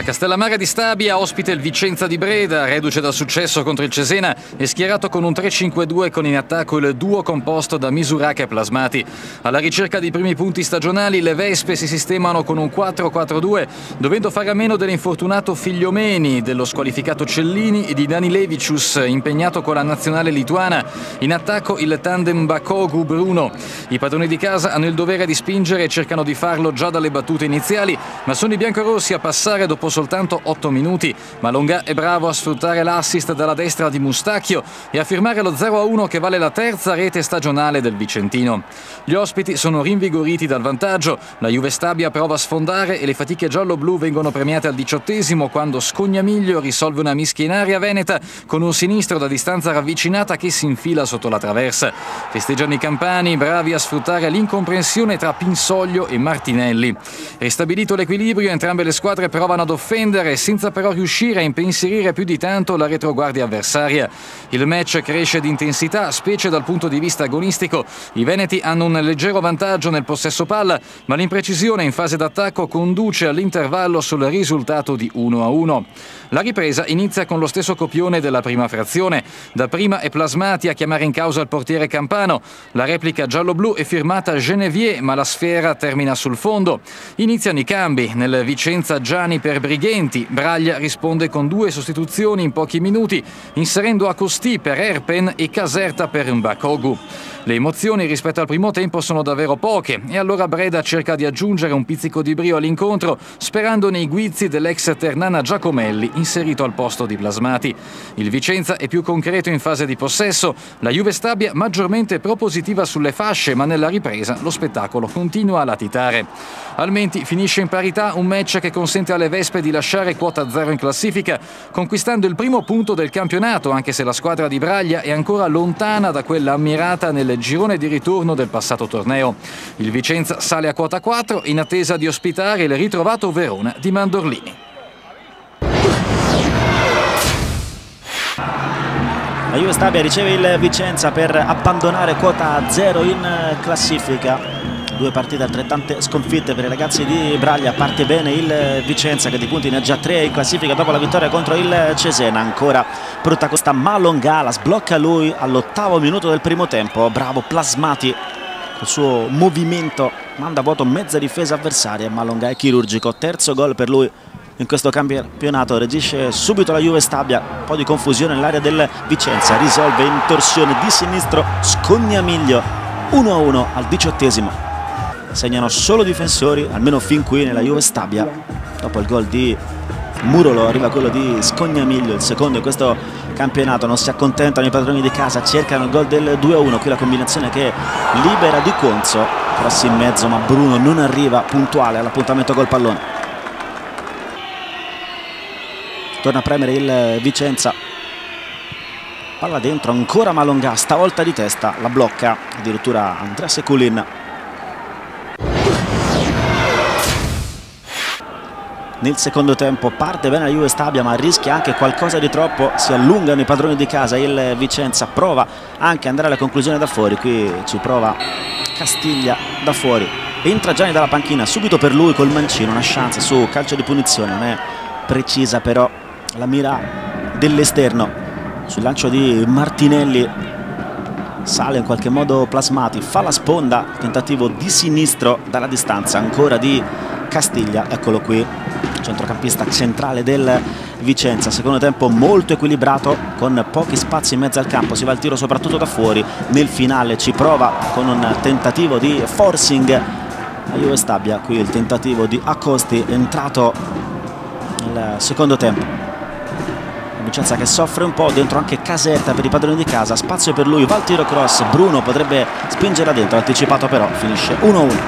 A Castellammare di Stabia ospite il Vicenza di Breda, reduce dal successo contro il Cesena, è schierato con un 3-5-2 con in attacco il duo composto da Misuracca e Plasmati. Alla ricerca dei primi punti stagionali le Vespe si sistemano con un 4-4-2, dovendo fare a meno dell'infortunato Figliomeni, dello squalificato Cellini e di Dani Levicius, impegnato con la nazionale lituana. In attacco il tandem Bakogu-Bruno. I padroni di casa hanno il dovere di spingere e cercano di farlo già dalle battute iniziali, ma sono i biancorossi a passare dopo soltanto 8 minuti. Malongà è bravo a sfruttare l'assist dalla destra di Mustacchio e a firmare lo 0-1 che vale la terza rete stagionale del vicentino. Gli ospiti sono rinvigoriti dal vantaggio, la Juve Stabia prova a sfondare e le fatiche giallo-blu vengono premiate al 18° quando Scognamiglio risolve una mischia in aria veneta con un sinistro da distanza ravvicinata che si infila sotto la traversa. Festeggiano i campani, bravi a sfruttare l'incomprensione tra Pinsoglio e Martinelli. Ristabilito l'equilibrio, entrambe le squadre provano ad offendere senza però riuscire a impensierire più di tanto la retroguardia avversaria. Il match cresce di intensità, specie dal punto di vista agonistico. I veneti hanno un leggero vantaggio nel possesso palla, ma l'imprecisione in fase d'attacco conduce all'intervallo sul risultato di 1-1. La ripresa inizia con lo stesso copione della prima frazione. Dapprima è Plasmati a chiamare in causa il portiere Campano. La replica giallo-blu è firmata Genevier, ma la sfera termina sul fondo. Iniziano i cambi. Nel Vicenza Gianni per Brighenti, Braglia risponde con 2 sostituzioni in pochi minuti, inserendo Acosti per Erpen e Caserta per Mbakogu. Le emozioni rispetto al primo tempo sono davvero poche e allora Breda cerca di aggiungere un pizzico di brio all'incontro, sperando nei guizzi dell'ex Ternana Giacomelli inserito al posto di Plasmati. Il Vicenza è più concreto in fase di possesso, la Juve Stabia maggiormente propositiva sulle fasce, ma nella ripresa lo spettacolo continua a latitare. Al Menti finisce in parità un match che consente alle Vespe di lasciare quota 0 in classifica, conquistando il primo punto del campionato, anche se la squadra di Braglia è ancora lontana da quella ammirata nel girone di ritorno del passato torneo. Il Vicenza sale a quota 4 in attesa di ospitare il ritrovato Verona di Mandorlini. La Juve Stabia riceve il Vicenza per abbandonare quota 0 in classifica. 2 partite altrettante sconfitte per i ragazzi di Braglia. Parte bene il Vicenza che di punti ne ha già 3 in classifica dopo la vittoria contro il Cesena. Ancora brutta questa Malongà, la sblocca lui all'8° minuto del primo tempo. Bravo Plasmati, col suo movimento manda a vuoto mezza difesa avversaria. Malongà è chirurgico, terzo gol per lui in questo campionato. Reagisce subito la Juve Stabia, un po' di confusione nell'area del Vicenza, risolve in torsione di sinistro Scognamiglio. 1-1 al 18°. Segnano solo difensori, almeno fin qui nella Juve Stabia. Dopo il gol di Murolo arriva quello di Scognamiglio, il secondo in questo campionato. Non si accontentano i padroni di casa, cercano il gol del 2-1. Qui la combinazione che libera Di Conzo, cross in mezzo ma Bruno non arriva puntuale all'appuntamento col pallone. Torna a premere il Vicenza, palla dentro, ancora Malongà, stavolta di testa, la blocca addirittura Andrea Seculin. Nel secondo tempo parte bene la Juve Stabia ma rischia anche qualcosa di troppo, si allungano i padroni di casa. Il Vicenza prova anche ad andare alla conclusione da fuori, qui ci prova Castiglia da fuori, entra Gianni dalla panchina, subito per lui col mancino, una chance su calcio di punizione, non è precisa però la mira dell'esterno. Sul lancio di Martinelli sale in qualche modo Plasmati, fa la sponda, tentativo di sinistro dalla distanza ancora di Castiglia, eccolo qui, centrocampista centrale del Vicenza. Secondo tempo molto equilibrato con pochi spazi in mezzo al campo, si va al tiro soprattutto da fuori. Nel finale ci prova con un tentativo di forcing la Juve Stabia, qui il tentativo di Acosti entrato nel secondo tempo. Vicenza che soffre un po', dentro anche Caserta per i padroni di casa, spazio per lui, va al tiro cross, Bruno potrebbe spingere dentro, anticipato però, finisce 1-1.